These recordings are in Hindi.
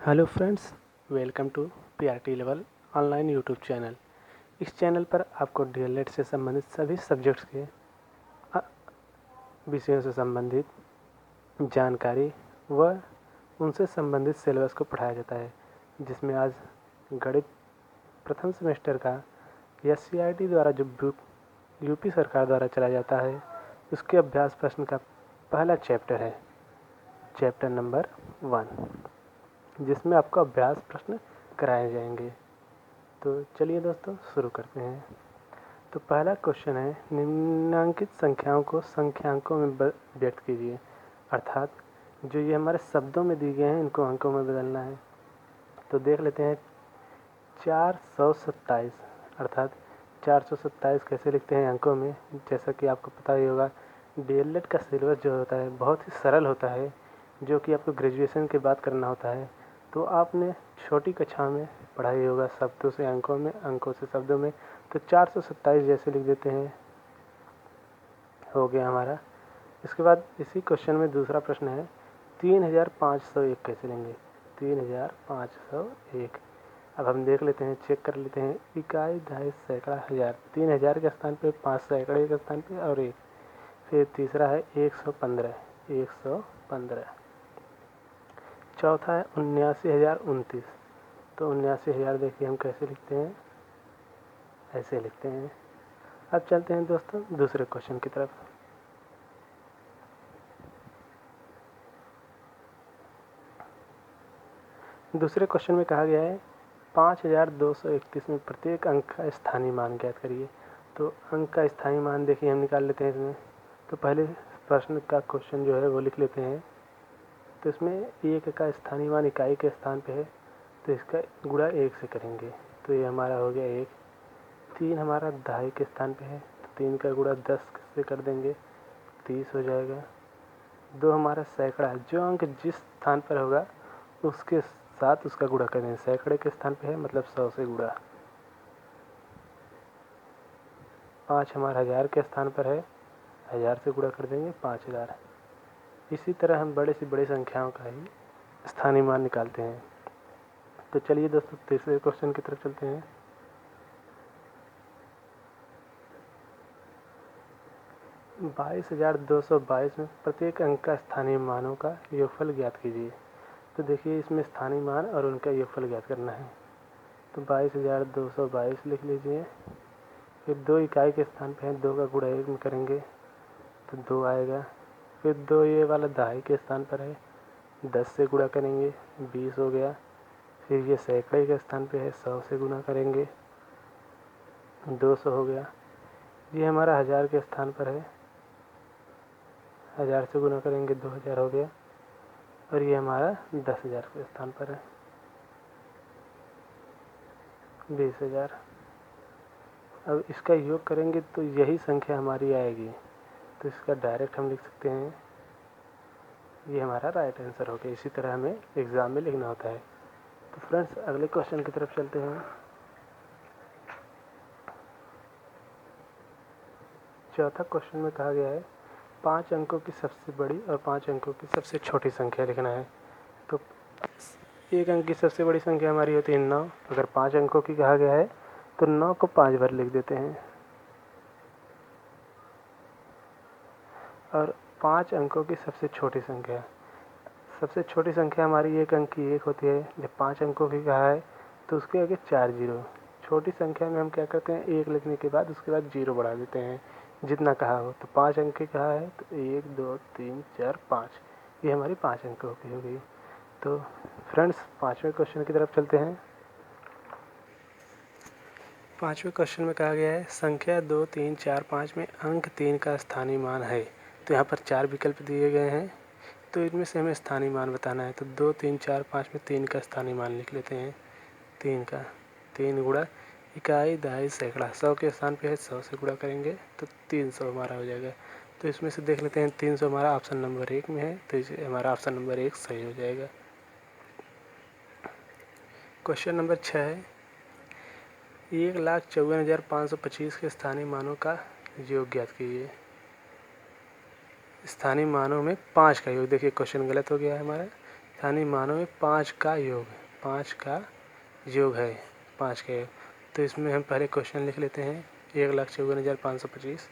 Hello friends, welcome to PRT level online YouTube channel. इस चैनल पर आपको डीएलएड से संबंधित सभी सब्जेक्ट्स के विषयों से संबंधित जानकारी व उनसे संबंधित सिलेबस को पढ़ाया जाता है, जिसमें आज गणित प्रथम सेमेस्टर का एससीईआरटी द्वारा जो यूपी सरकार द्वारा चलाया जाता है उसके अभ्यास प्रश्न का पहला चैप्टर है, चैप्टर नंबर 1, जिसमें आपको अभ्यास प्रश्न कराए जाएंगे। तो चलिए दोस्तों शुरू करते हैं। तो पहला क्वेश्चन है, निम्नांकित संख्याओं को संख्यांकों में व्यक्त कीजिए। अर्थात जो ये हमारे शब्दों में दिए गए हैं इनको अंकों में बदलना है। तो देख लेते हैं 427, अर्थात 427 कैसे लिखते हैं अंकों में। जैसा कि आपको पता ही होगा, डीएलएड का सिलेबस जो होता है बहुत ही सरल होता है, जो कि आपको ग्रेजुएशन के बाद करना होता है। तो आपने छोटी कक्षा में पढ़ाई होगा शब्दों से अंकों में, अंकों से शब्दों में। तो 427 जैसे लिख देते हैं, हो गया हमारा। इसके बाद इसी क्वेश्चन में दूसरा प्रश्न है, 3501 कैसे लेंगे। 3501, अब हम देख लेते हैं, चेक कर लेते हैं। इकाई, दहाई, सैकड़ा, हज़ार। 3000 के स्थान पे 5 सैकड़े के स्थान पे और एक। फिर तीसरा है 115, 115। चौथा है 79,029। तो 79,000 देखिए हम कैसे लिखते हैं, ऐसे लिखते हैं। अब चलते हैं दोस्तों दूसरे क्वेश्चन की तरफ। दूसरे क्वेश्चन में कहा गया है 5231 में प्रत्येक अंक का स्थानीय मान ज्ञात करिए। तो अंक का स्थानीय मान देखिए हम निकाल लेते हैं इसमें। तो पहले प्रश्न का क्वेश्चन जो है वो लिख लेते हैं। तो इसमें एक का स्थानीय मान इकाई के स्थान पे है, तो इसका गुणा 1 से करेंगे। तो ये हमारा हो गया 1। 3 हमारा दहाई के स्थान पे है, तो 3 का गुणा 10 से कर देंगे, 30 हो जाएगा। 2 हमारा सैकड़ा, जो अंक जिस स्थान पर होगा उसके साथ उसका गुणा करें। सैकड़े के स्थान पे है मतलब 100 से गुणा। 5 हमारा 1000 के स्थान पर है, 1000 से गुणा कर देंगे 5000। इसी तरह हम बड़े से बड़ी संख्याओं का ही स्थानीय मान निकालते हैं। तो चलिए दोस्तों तीसरे क्वेश्चन की तरफ चलते हैं। 22,222 में प्रत्येक अंक का स्थानीय मानों का योगफल ज्ञात कीजिए। तो देखिए इसमें स्थानीय मान और उनका योगफल ज्ञात करना है। तो 22,222 लिख लीजिए। फिर 2 इकाई के स्थान पे है, 2 का गुणा 1 में करेंगे तो 2 आएगा। फिर 2 ये वाला दहाई के स्थान पर है, 10 से गुणा करेंगे 20 हो गया। फिर ये सैकड़े के स्थान पे है, 100 से गुणा करेंगे 200 हो गया। ये हमारा 1000 के स्थान पर है, 1000 से गुणा करेंगे 2000 हो गया। और ये हमारा 10,000 के स्थान पर है, 20,000। अब इसका योग करेंगे तो यही संख्या हमारी आएगी। तो इसका डायरेक्ट हम लिख सकते हैं, ये हमारा राइट आंसर हो गया। इसी तरह हमें एग्ज़ाम में लिखना होता है। तो फ्रेंड्स अगले क्वेश्चन की तरफ चलते हैं। चौथा क्वेश्चन में कहा गया है 5 अंकों की सबसे बड़ी और 5 अंकों की सबसे छोटी संख्या लिखना है। तो 1 अंक की सबसे बड़ी संख्या हमारी होती है 9। अगर 5 अंकों की कहा गया है तो 9 को 5 बार लिख देते हैं। और 5 अंकों की सबसे छोटी संख्या, सबसे छोटी संख्या हमारी 1 अंक की 1 होती है। जब 5 अंकों की कहा है तो उसके आगे 4 जीरो। छोटी संख्या में हम क्या करते हैं, 1 लिखने के बाद उसके बाद जीरो बढ़ा देते हैं जितना कहा हो। तो 5 अंक की कहा है तो 1 2 3 4 5, ये हमारी 5 अंकों की हो गई। तो फ्रेंड्स 5वें क्वेश्चन की तरफ चलते हैं। 5वें क्वेश्चन में कहा गया है संख्या 2 3 4 5 में अंक 3 का स्थानीय मान है। तो यहाँ पर 4 विकल्प दिए गए हैं, तो इनमें से हमें स्थानीय मान बताना है। तो 2 3 4 5 में 3 का स्थानीय मान लिख लेते हैं। 3 का 3 गुणा इकाई, दहाई, सैकड़ा। 100 के स्थान पे है, 100 से गुणा करेंगे तो 300 हमारा हो जाएगा। तो इसमें से देख लेते हैं 300 हमारा ऑप्शन नंबर 1 में है, तो इसे हमारा ऑप्शन नंबर 1 सही हो जाएगा। क्वेश्चन नंबर 6 है 1,54,525 के स्थानीय मानों का योग ज्ञात कीजिए। स्थानीय मानों में 5 का योग, देखिए क्वेश्चन गलत हो गया है हमारा। स्थानीय मानों में 5 का योग है, 5 का योग है, 5 का योग। तो इसमें हम पहले क्वेश्चन लिख लेते हैं 1,54,525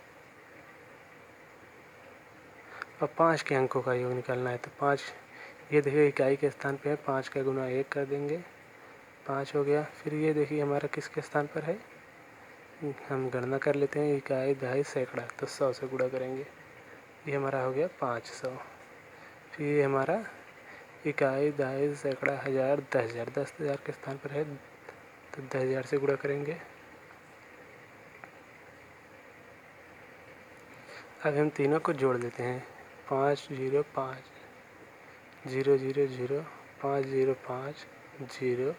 और 5 के अंकों का योग निकालना है। तो 5 ये देखिए इकाई के स्थान पे है, 5 का गुना 1 कर देंगे, 5 हो गया। फिर ये देखिए हमारा किसके स्थान पर है, हम गणना कर लेते हैं, इकाई दहाई सैकड़ा, तो 100 से गुणा करेंगे, ये हमारा हो गया 500। फिर ये हमारा इकाई दहाई सैकड़ा हज़ार 10,000, 10,000 के स्थान पर है, तो 10,000 से गुणा करेंगे। अब हम तीनों को जोड़ लेते हैं, 505 0 0 0 5 0 5 0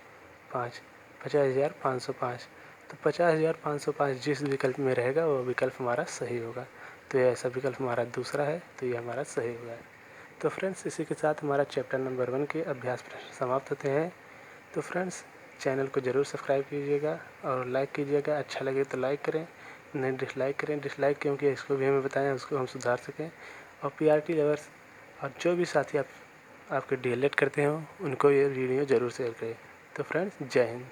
5 50,505। तो 50,505 जिस विकल्प में रहेगा वो विकल्प हमारा सही होगा। तो ये ऐसा विकल्प हमारा दूसरा है, तो ये हमारा सही होगा। तो फ्रेंड्स इसी के साथ हमारा चैप्टर नंबर 1 के अभ्यास प्रश्न समाप्त होते हैं। तो फ्रेंड्स चैनल को ज़रूर सब्सक्राइब कीजिएगा और लाइक कीजिएगा, अच्छा लगे तो लाइक करें, नहीं डिसलाइक करें, डिसलाइक क्योंकि इसको भी हमें बताएं, उसको हम सुधार सकें। और PRT लवर्स और जो भी साथी आपके DLED करते हो उनको ये वीडियो ज़रूर शेयर करें। तो फ्रेंड्स जय हिंद।